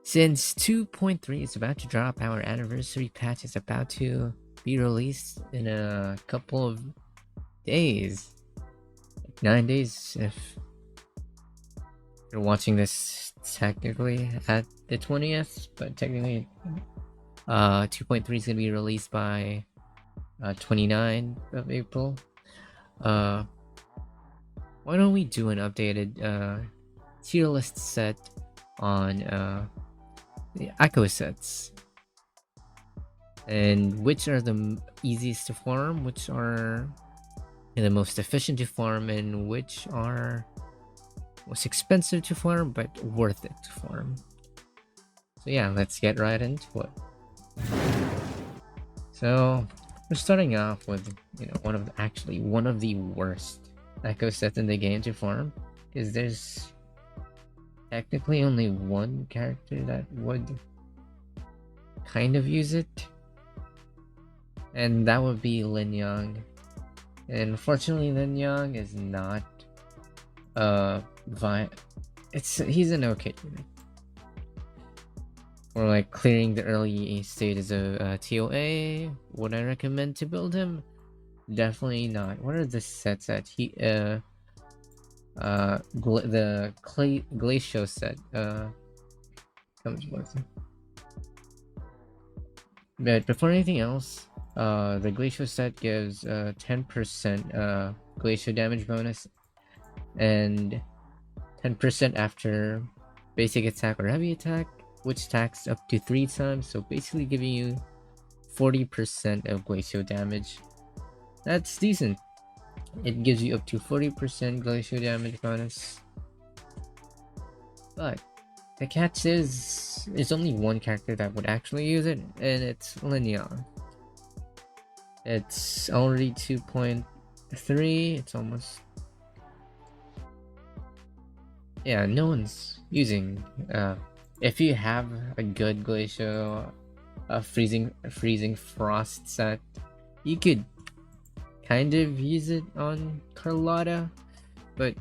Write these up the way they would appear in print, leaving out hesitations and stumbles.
Since 2.3 is about to drop, our anniversary patch is about to be released in a couple of days. 9 days if you're watching this technically at the 20th, but technically 2.3 is going to be released by 29th of April. Why don't we do an updated tier list set on the echo sets, and which are the easiest to farm, which are the most efficient to farm, and which are most expensive to farm but worth it to farm. So yeah, let's get right into it. So we're starting off with one of the worst echo sets in the game to farm, because there's technically only one character that would kind of use it, and that would be Lin Yang. And unfortunately, Lin Yang is not he's an okay unit for like clearing the early stages of TOA. Would I recommend to build him? Definitely not. What are the sets that he the glacial set comes with? But before anything else, the glacial set gives 10% glacial damage bonus and 10% after basic attack or heavy attack, which attacks up to 3 times, so basically giving you 40% of glacial damage. That's decent. It gives you up to 40% glacial damage bonus. But the catch is there's only one character that would actually use it, and it's Lin Yang. It's already 2.3, it's almost... yeah, no one's using... if you have a good glacial freezing frost set, you could kind of use it on Carlotta, but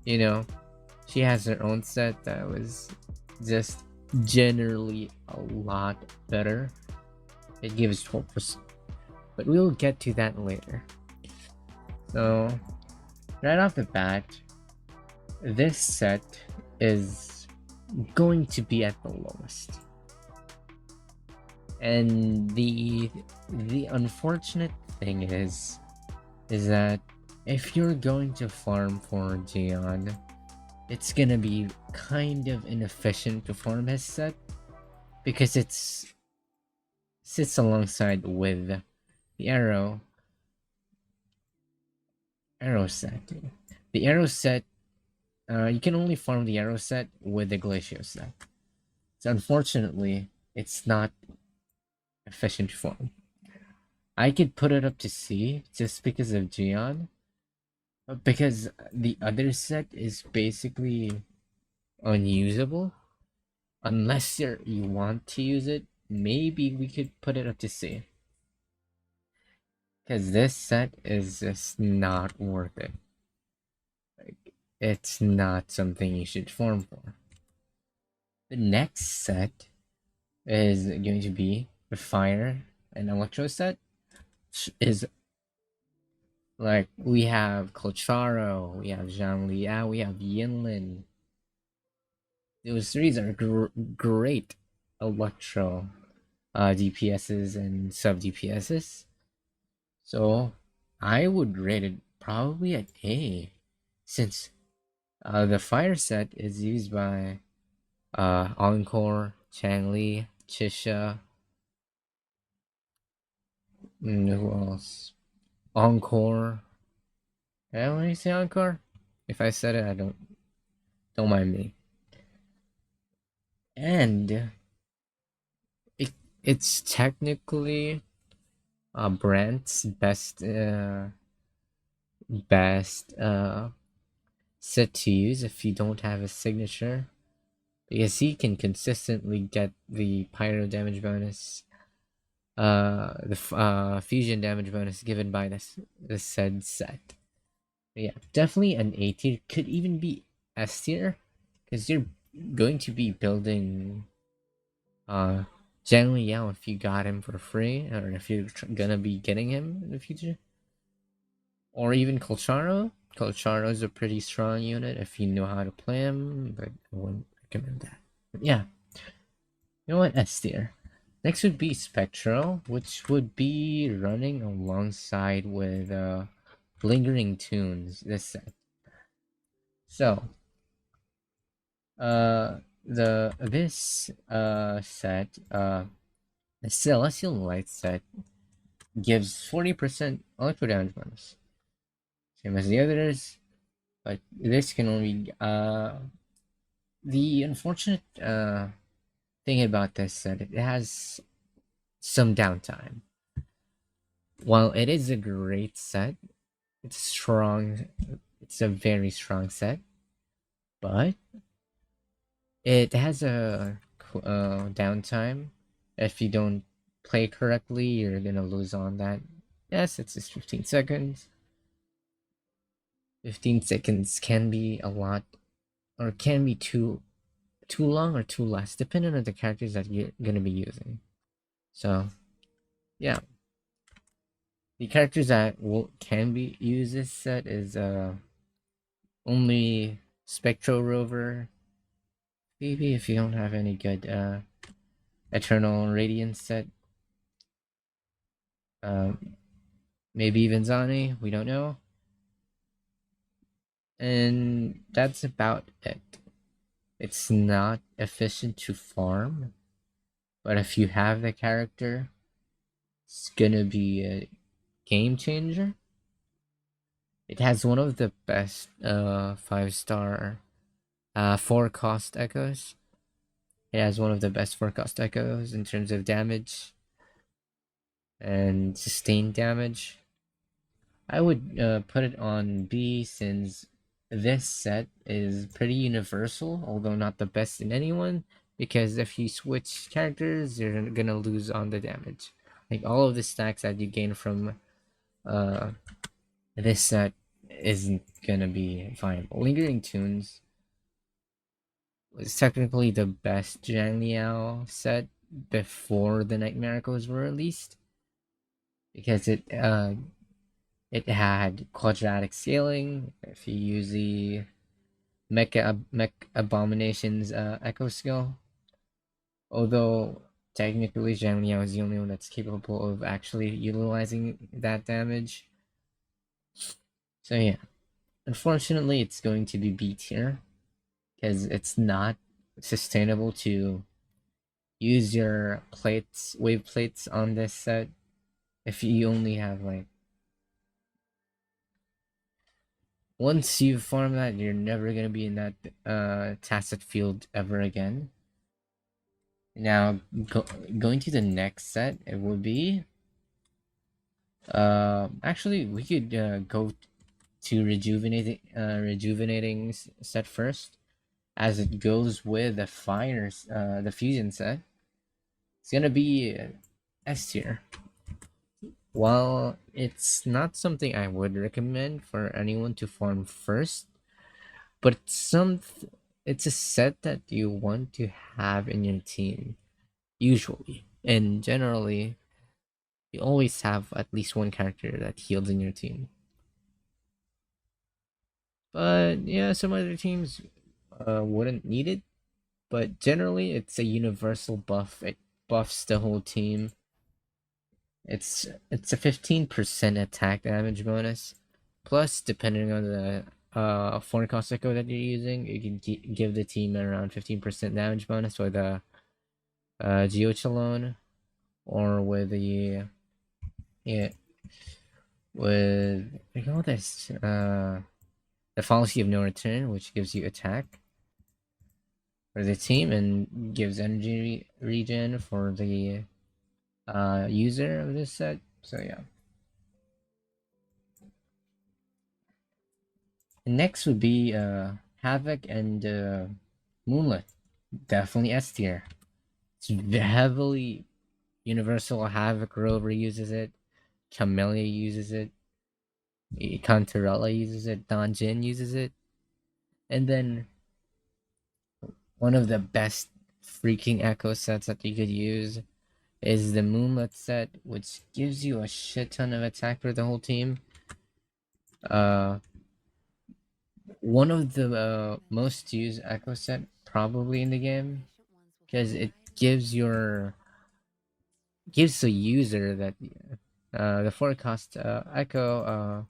she has her own set that was just generally a lot better. It gives 12%, but we'll get to that later. So right off the bat, this set is going to be at the lowest, and the unfortunate thing is that if you're going to farm for Jian, it's gonna be kind of inefficient to farm his set, because it sits alongside with the arrow set. The arrow set, you can only farm the arrow set with the glacial set. So unfortunately, it's not efficient to farm. I could put it up to C just because of Jian, but because the other set is basically unusable. Unless you want to use it, maybe we could put it up to C. Because this set is just not worth it. Like, it's not something you should farm for. The next set is going to be the fire and electro set. Is like, we have Colcharo, we have Zhang Liao, we have Yinlin. Those three are great electro DPSs and sub DPSs. So I would rate it probably at A, since the fire set is used by Encore, Changli, Chisha, who else? Encore. When you say Encore? If I said it, I don't mind me. And it's technically Brent's best set to use if you don't have a signature, because he can consistently get the pyro damage bonus, the fusion damage bonus given by the said set. But yeah, definitely an A tier, could even be S tier, because you're going to be building Generally, yeah, if you got him for free, or if you're gonna be getting him in the future, or even Colcharo. Colcharo is a pretty strong unit if you know how to play him, but I wouldn't recommend that. But yeah, you know what? S tier. Next would be Spectral, which would be running alongside with Lingering Tunes this set. So, this set, the Celestial Light set gives 40% electro damage bonus, same as the others, but this can only the unfortunate thing about this set, it has some downtime. While it is a great set, it's strong. It's a very strong set, but it has a downtime. If you don't play correctly, you're gonna lose on that. Yes, it's just 15 seconds. 15 seconds can be a lot, or can be too long or too less, depending on the characters that you're gonna be using. So, yeah, the characters that can be used this set is only Spectral Rover. Maybe if you don't have any good Eternal Radiance set, maybe even Zani. We don't know, and that's about it. It's not efficient to farm, but if you have the character, it's gonna be a game changer. It has one of the best 5-star 4-cost echoes. It has one of the best 4-cost echoes in terms of damage and sustained damage. I would put it on B, since this set is pretty universal, although not the best in anyone, because if you switch characters, you're gonna lose on the damage. Like, all of the stacks that you gain from uh, this set isn't gonna be viable. Lingering Tunes was technically the best Zhang Liao set before the Night Miracles were released, because it had quadratic scaling. If you use the Mech Abomination's Echo skill, although technically Zhang Liao is the only one that's capable of actually utilizing that damage. So yeah, unfortunately, it's going to be B tier, because it's not sustainable to use your wave plates on this set if you only have like, once you farm that, you're never gonna be in that Tacet field ever again. Now, going to the next set, it would be actually, we could go to rejuvenating set first, as it goes with the fusion set. It's gonna be S tier. While it's not something I would recommend for anyone to farm first, but it's a set that you want to have in your team, usually. And generally, you always have at least one character that heals in your team. But yeah, some other teams wouldn't need it. But generally, it's a universal buff. It buffs the whole team. It's a 15% attack damage bonus. Plus, depending on the forecast echo that you're using, you can give the team around 15% damage bonus with a Geochalone, or with the with this the Fallacy of No Return, which gives you attack for the team and gives energy regen for the user of this set. So yeah. And next would be Havoc and Moonlit. Definitely S tier. It's heavily universal. Havoc Rover uses it. Camellia uses it. Cantarella uses it. Don Jin uses it. And then one of the best freaking echo sets that you could use is the Moonlit set, which gives you a shit ton of attack for the whole team. One of the most used echo set probably in the game, because it gives the user that the forecast echo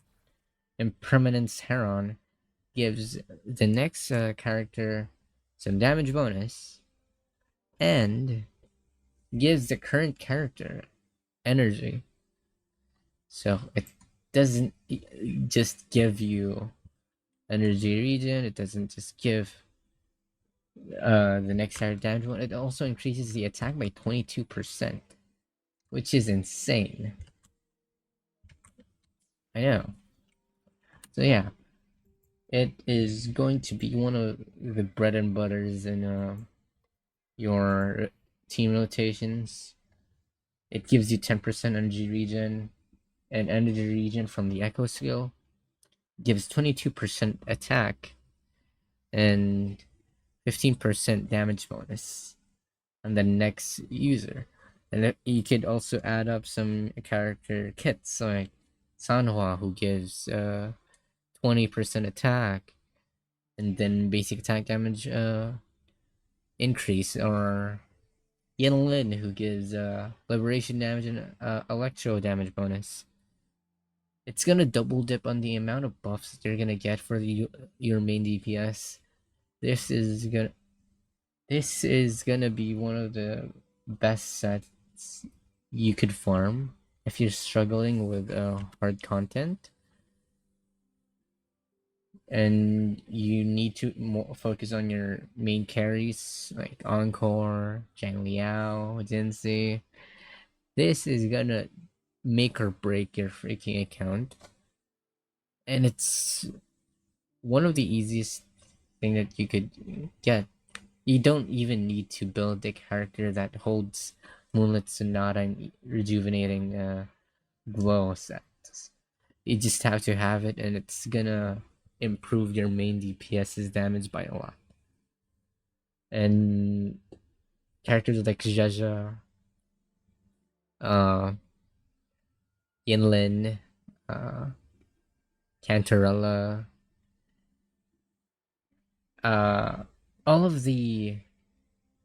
impermanence Heron gives the next character some damage bonus and gives the current character energy. So it doesn't just give you energy regen, it doesn't just give the next character damage bonus, it also increases the attack by 22%, which is insane. I know. So yeah, it is going to be one of the bread and butters in your team rotations. It gives you 10% energy regen, and energy regen from the echo skill gives 22% attack and 15% damage bonus on the next user. And you could also add up some character kits like Sanhua, who gives 20% attack and then basic attack damage increase, or Lin, who gives liberation damage and electro damage bonus. It's gonna double dip on the amount of buffs that you're gonna get for your main DPS. This is gonna be one of the best sets you could farm if you're struggling with hard content, and you need to focus on your main carries like Encore, Zhang Liao, Jinzi. This is gonna make or break your freaking account, and it's one of the easiest thing that you could get. You don't even need to build a character that holds Moonlit Sonata and rejuvenating glow sets. You just have to have it, and it's gonna improve your main DPS's damage by a lot. And characters like Jaja, uh, Yinlin, Cantarella, all of the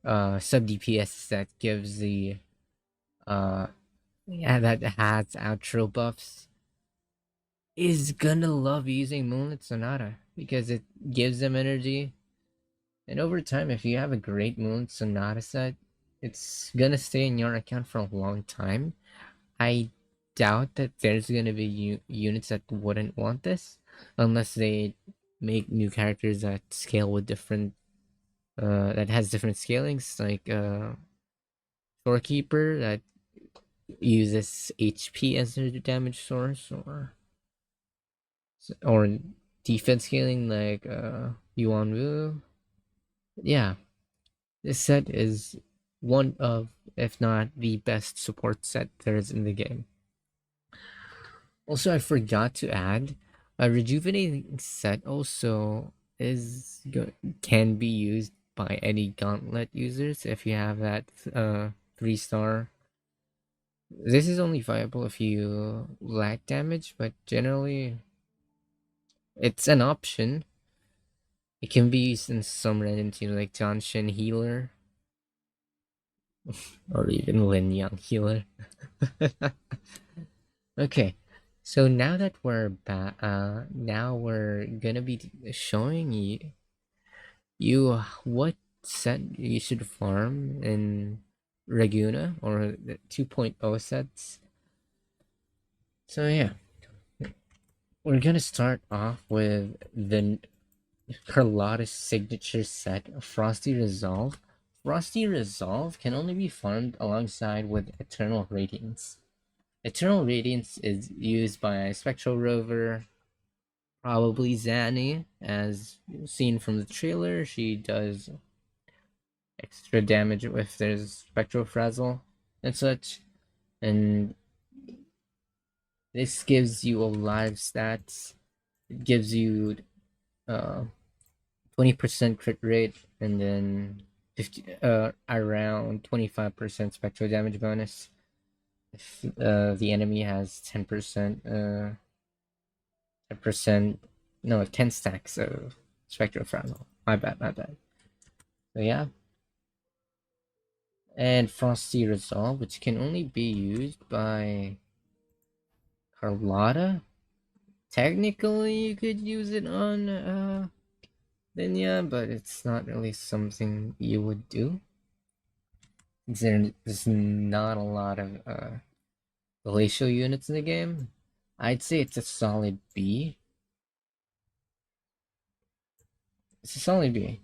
sub DPS that gives the that has outro buffs is gonna love using Moonlit Sonata because it gives them energy. And over time, if you have a great Moonlit Sonata set, it's gonna stay in your account for a long time. I doubt that there's gonna be units that wouldn't want this, unless they make new characters that scale with different, that has different scalings, like Storekeeper that uses HP as their damage source, or defense scaling like Yuan Wu. Yeah, this set is one of, if not the best support set there is in the game. Also, I forgot to add, a rejuvenating set also can be used by any gauntlet users if you have that 3-star. This is only viable if you lack damage, but generally it's an option. It can be used in some random team like Johnshin Healer or even Lin Yang Healer. Okay, so now that we're back, now we're gonna be showing you what set you should farm in Reguna or the 2.0 sets. So yeah, we're gonna start off with the Carlotta's signature set, Frosty Resolve. Frosty Resolve can only be farmed alongside with Eternal Radiance. Eternal Radiance is used by Spectral Rover, probably Zanny, as seen from the trailer. She does extra damage if there's Spectral Frazzle and such, and this gives you a live stats. It gives you 20% crit rate, and then around 25% spectral damage bonus. If the enemy has 10%, 10%, no, 10 stacks of spectral fragile. My bad, my bad. So yeah. And Frosty Resolve, which can only be used by Carlotta. Technically, you could use it on Linya, but it's not really something you would do. There's not a lot of glacial units in the game. I'd say it's a solid B. It's a solid B.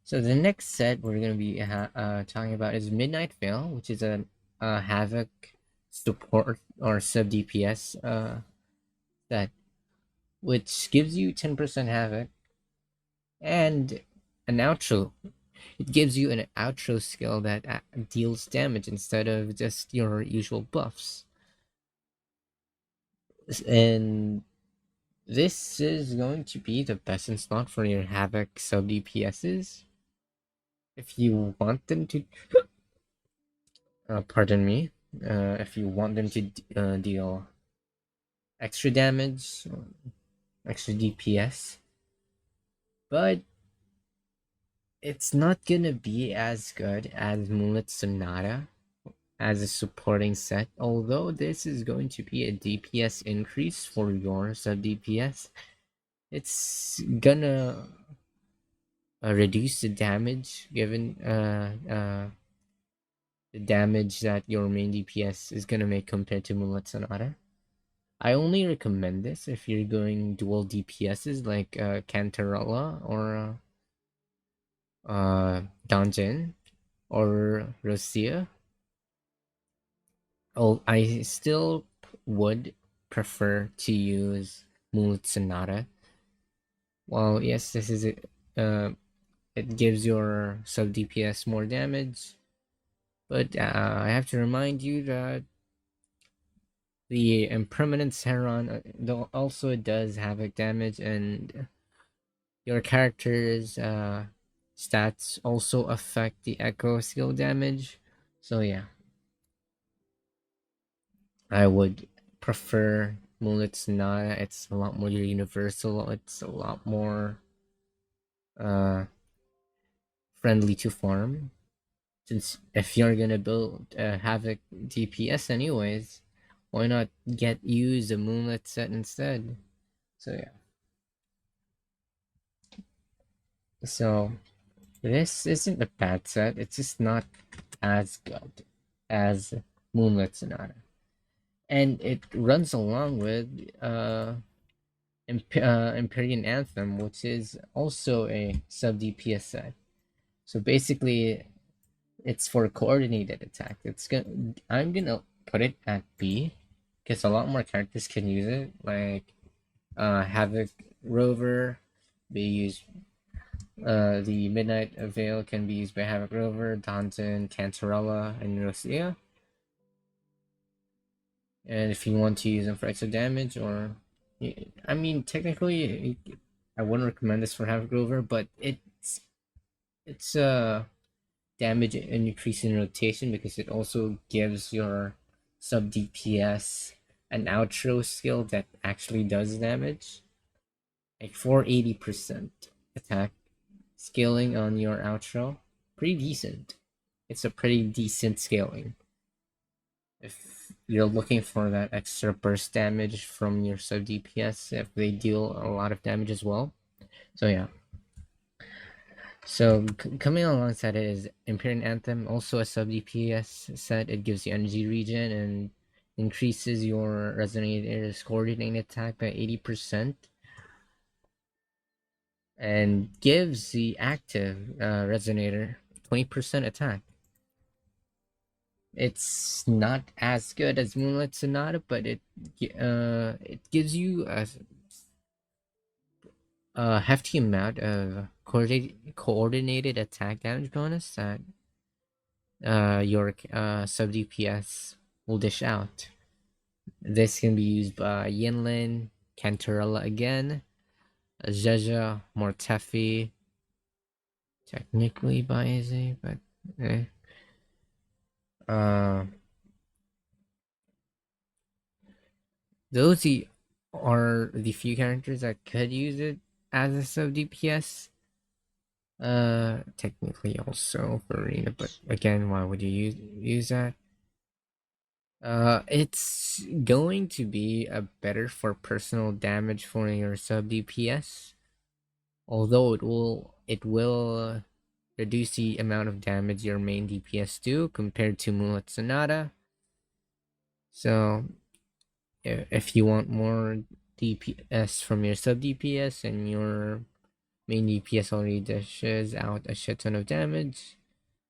So the next set we're gonna be talking about is Midnight Veil, which is a Havoc support or sub DPS set, which gives you 10% Havoc and an outro. It gives you an outro skill that deals damage instead of just your usual buffs. And this is going to be the best in slot for your Havoc sub DPSs. If you want them to, pardon me, if you want them to deal extra damage, extra DPS, but it's not gonna be as good as Moonlit Sonata as a supporting set, although this is going to be a DPS increase for your sub DPS. It's gonna reduce the damage given the damage that your main DPS is gonna make compared to Moonlit Sonata. I only recommend this if you're going dual DPSs like Cantarella or Donjin or Rosia. Oh, I still would prefer to use Moonlit Sonata. Well, yes, this is it. It gives your sub DPS more damage, but I have to remind you that the Impermanence Heron though also does havoc damage, and your character's stats also affect the Echo skill damage. So yeah, I would prefer Moonlit Sonata. It's a lot more universal. It's a lot more uh, friendly to farm. Since if you're gonna build Havoc DPS anyways, why not use a Moonlit set instead? So yeah. So this isn't a bad set. It's just not as good as Moonlit Sonata, and it runs along with Empyrean Anthem, which is also a sub DPS set. So basically, it's for coordinated attack. I'm gonna put it at B because a lot more characters can use it. Like Havoc Rover, they use the Midnight Veil can be used by Havoc Rover, Danton, Cantarella, and Rosia. And if you want to use them for extra damage, or I mean, technically, I wouldn't recommend this for Havoc Rover, but it's damage and increase in rotation because it also gives your sub DPS an outro skill that actually does damage, like 480% attack scaling on your outro. Pretty decent. It's a pretty decent scaling if you're looking for that extra burst damage from your sub DPS if they deal a lot of damage as well. So yeah. So coming alongside it is Imperial Anthem, also a sub DPS set. It gives you energy regen and increases your Resonator's coordinating attack by 80%, and gives the active Resonator 20% attack. It's not as good as Moonlit Sonata, but it gives you a hefty amount of coordinated attack damage bonus that your sub DPS will dish out. This can be used by Yinlin, Cantarella again, Zezha, Mortefi, technically biased, but eh. Uh, those are the few characters that could use it as a sub DPS. Technically also for arena, but again, why would you use that? It's going to be a better for personal damage for your sub DPS, although it will reduce the amount of damage your main DPS do compared to Mulat Sonata. So if you want more DPS from your sub DPS and your main DPS already dishes out a shit ton of damage,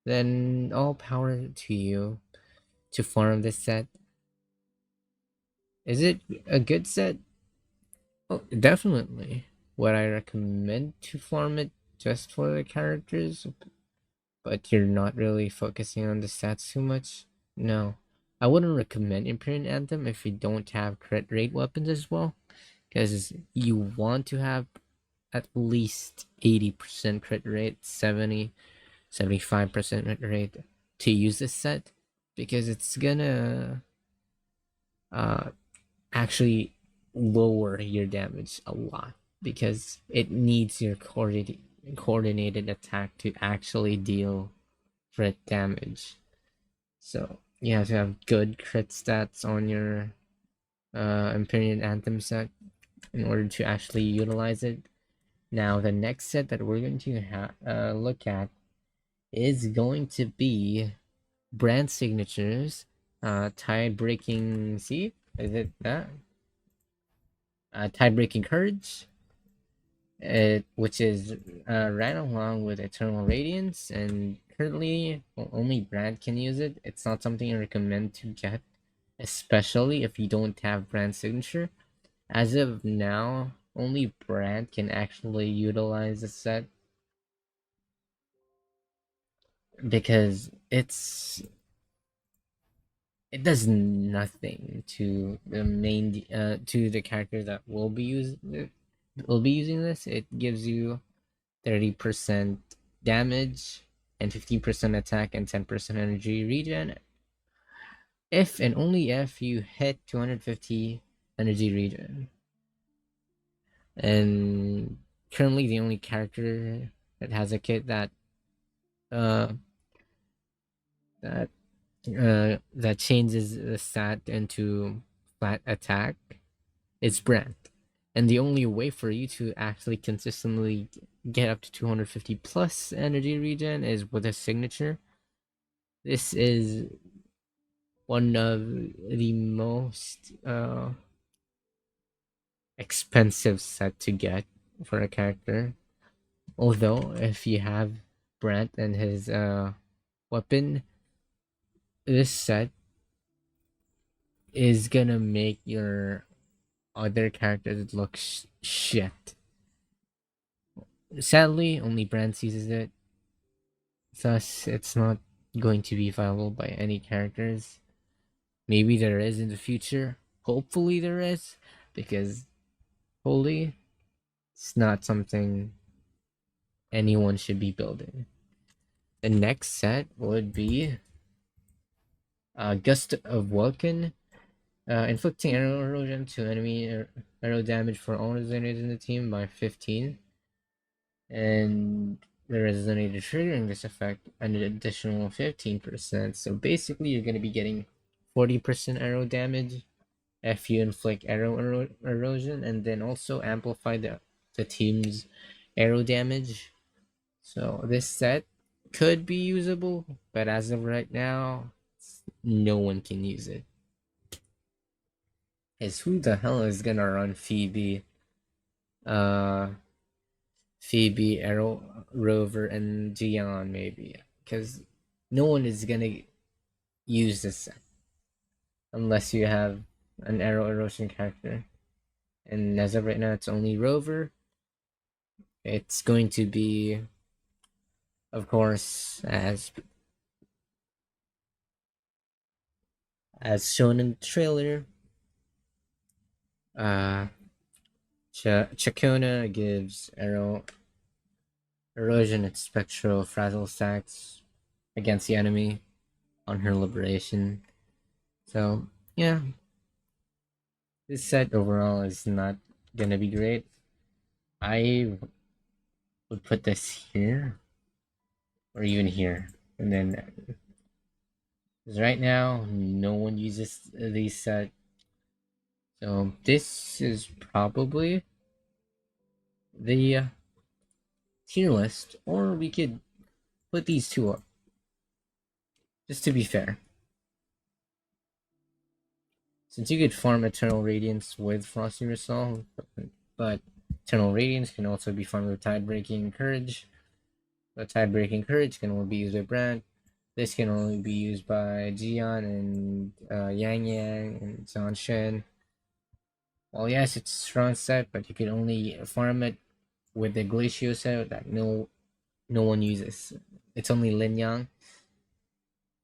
then all power to you to farm this set. Is it a good set? Oh, definitely. Would I recommend to farm it just for the characters, but you're not really focusing on the stats too much? No. I wouldn't recommend Imperial Anthem if you don't have crit rate weapons as well, because you want to have at least 80% crit rate, 75% crit rate to use this set, because it's gonna uh actually lower your damage a lot, because it needs your coordinated attack to actually deal crit damage. So you have to have good crit stats on your Imperial Anthem set in order to actually utilize it. Now the next set that we're going to look at is going to be brand signatures, tie breaking. See, is it that? Tie breaking courage, which is right along with Eternal Radiance, and currently only Brand can use it. It's not something I recommend to get, especially if you don't have Brand Signature. As of now, only Brand can actually utilize the set, because it does nothing to the main to the character that will be using this. It gives you 30% damage and 15% attack and 10% energy regen if and only if you hit 250 energy regen. And currently the only character that has a kit uh that that changes the stat into flat attack is Brand. And the only way for you to actually consistently get up to 250 plus energy regen is with a signature. This is one of the most expensive set to get for a character. Although if you have Brent and his weapon, this set is gonna make your other characters look shit. Sadly, only Brand sees it, thus it's not going to be viable by any characters. Maybe there is in the future. Hopefully there is, because holy, it's not something anyone should be building. The next set would be Gust of Vulcan, inflicting arrow erosion to enemy arrow damage for all resonators in the team by 15. And the resonator triggering this effect an additional 15%. So basically, you're going to be getting 40% arrow damage if you inflict arrow erosion, and then also amplify the team's arrow damage. So this set could be usable, but as of right now, no one can use it. Is who the hell is gonna run Phoebe? Phoebe, Arrow, Rover, and Gion maybe, because no one is gonna use this set unless you have an arrow erosion character. And as of right now, it's only Rover. It's going to be, of course, as shown in the trailer, Chakona gives arrow erosion and spectral frazzle stacks against the enemy on her liberation. So yeah, this set overall is not gonna be great. I would put this here or even here, and then because right now no one uses these set, so this is probably the tier list, or we could put these two up just to be fair. Since you could farm Eternal Radiance with Frosty Resolve, but Eternal Radiance can also be farmed with Tide Breaking Courage. The Tide Breaking Courage can only be used by Brand. This can only be used by Jian and Yang Yang and Zhan Shen. Well, yes, it's a strong set, but you can only farm it with the Glacio set that no one uses. It's only Lin Yang.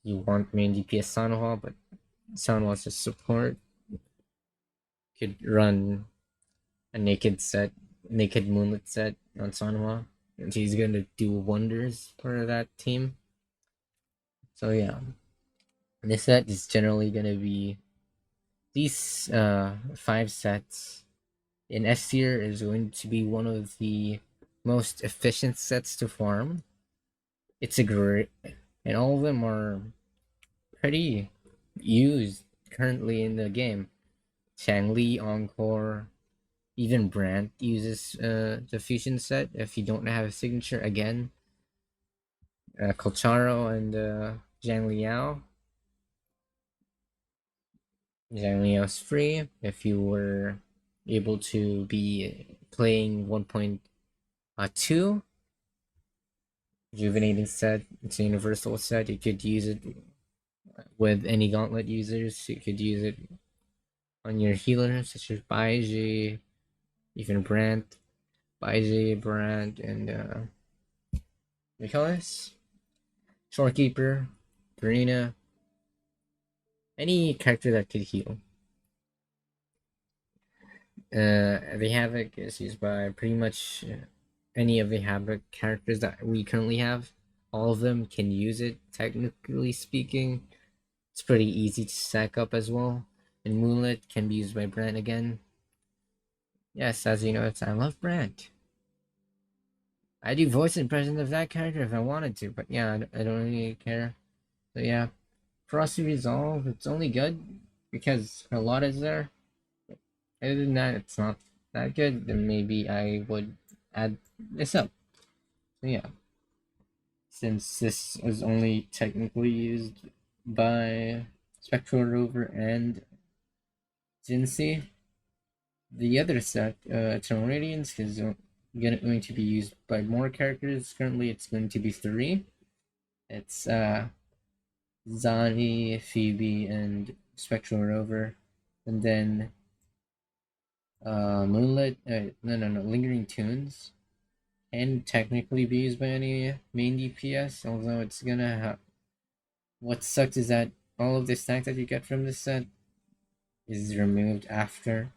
You want main DPS Sanhua, but Sanhua's just support. Could run a naked moonlit set on Sanhua, and she's gonna do wonders for that team. So yeah, this set is generally gonna be these 5 sets. In S tier is going to be one of the most efficient sets to farm. It's a great, and all of them are pretty used currently in the game. Changli, Encore, even Brandt uses the fusion set if you don't have a signature again. Colcharo and Zhang Liao. Zhang Liao's free if you were able to be playing 1.2 rejuvenating set. It's a universal set. You could use it with any gauntlet users. You could use it on your healers such as Baiji, even Brandt, Baiji, Brandt, and what do you call this? Shorekeeper, Karina, any character that could heal. The Havoc is used by pretty much any of the Havoc characters that we currently have. All of them can use it, technically speaking. It's pretty easy to stack up as well. And Moonlit can be used by Brant again. Yes, as you know, I love Brant. I do voice impressions of that character if I wanted to, but yeah, I don't really care. So yeah, Frosty Resolve, it's only good because a lot is there. Other than that, it's not that good. Then maybe I would add this up. So yeah, since this is only technically used by Spectral Rover and Jinsei, the other set, Eternal Radiance, is going to be used by more characters. Currently, it's going to be 3. It's Zani, Phoebe, and Spectral Rover, and then Moonlit. No, Lingering Tunes can technically be used by any main DPS, although it's gonna have. What sucks is that all of the stacks that you get from this set is removed after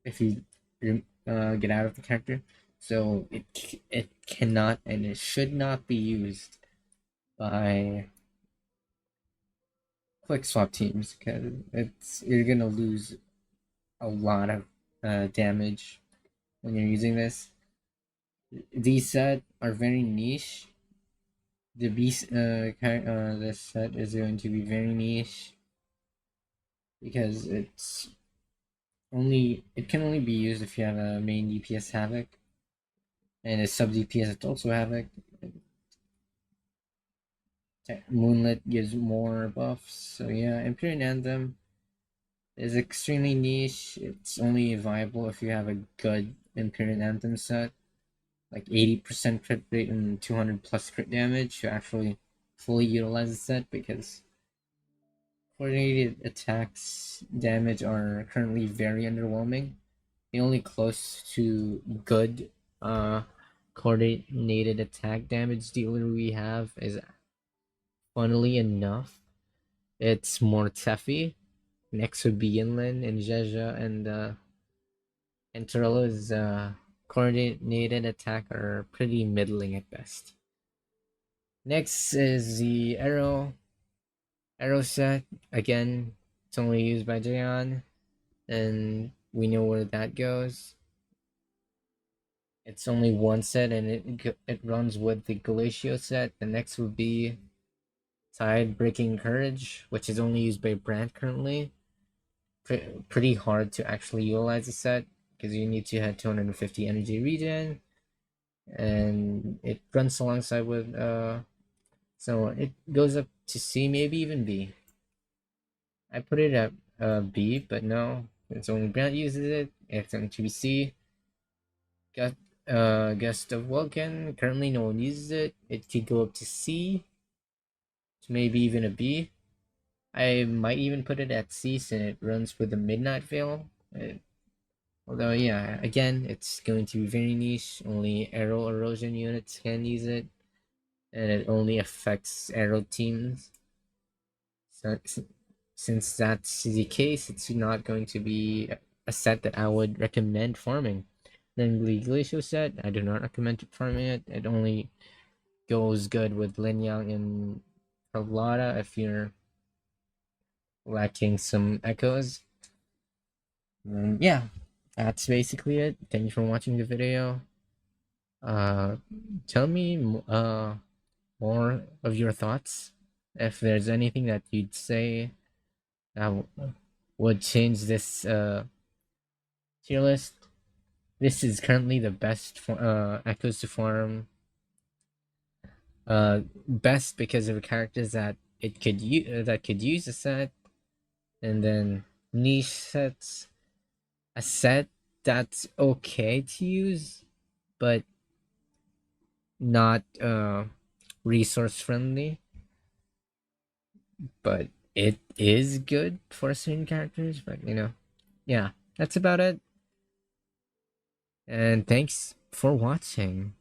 if you get out of the character, so it cannot and it should not be used by quick swap teams because you're gonna lose a lot of damage when you're using this. These set are very niche. The beast this set is going to be very niche because it can only be used if you have a main DPS Havoc and a sub DPS it's also Havoc. Moonlit gives more buffs, so yeah, Imperial Anthem is extremely niche. It's only viable if you have a good Imperial Anthem set, like 80% crit rate and 200 plus crit damage to actually fully utilize the set, because coordinated attacks damage are currently very underwhelming. The only close to good coordinated attack damage dealer we have is, funnily enough, it's more Tefi. Next would be Yinlin and Jeja, and Torello is coordinated attack are pretty middling at best. Next is the arrow set. Again, it's only used by Jaeon, and we know where that goes. It's only one set, and it runs with the Glacio set. The next would be Tide Breaking Courage, which is only used by Brand currently. Pretty hard to actually utilize the set because you need to have 250 energy regen, and it runs alongside with so it goes up to C, maybe even B. I put it at B, but no, it's only Brand uses it. It's on to C. Got Gust of Vulcan. Currently, no one uses it. It could go up to C, to maybe even a B. I might even put it at C since it runs with the Midnight Veil. Although, yeah, again, it's going to be very niche. Only arrow erosion units can use it, and it only affects arrow teams. So, since that's the case, it's not going to be a set that I would recommend farming. Then the Glacial set, I do not recommend farming it. It only goes good with Lin Yang and Carlotta if you're lacking some echoes. Yeah, that's basically it. Thank you for watching the video. Tell me more of your thoughts. If there's anything that you'd say that would change this tier list. This is currently the best for echoes to farm. Best because of the characters that it could use a set, and then niche sets. A set that's okay to use, but not resource friendly. But it is good for certain characters. But yeah, that's about it. And thanks for watching.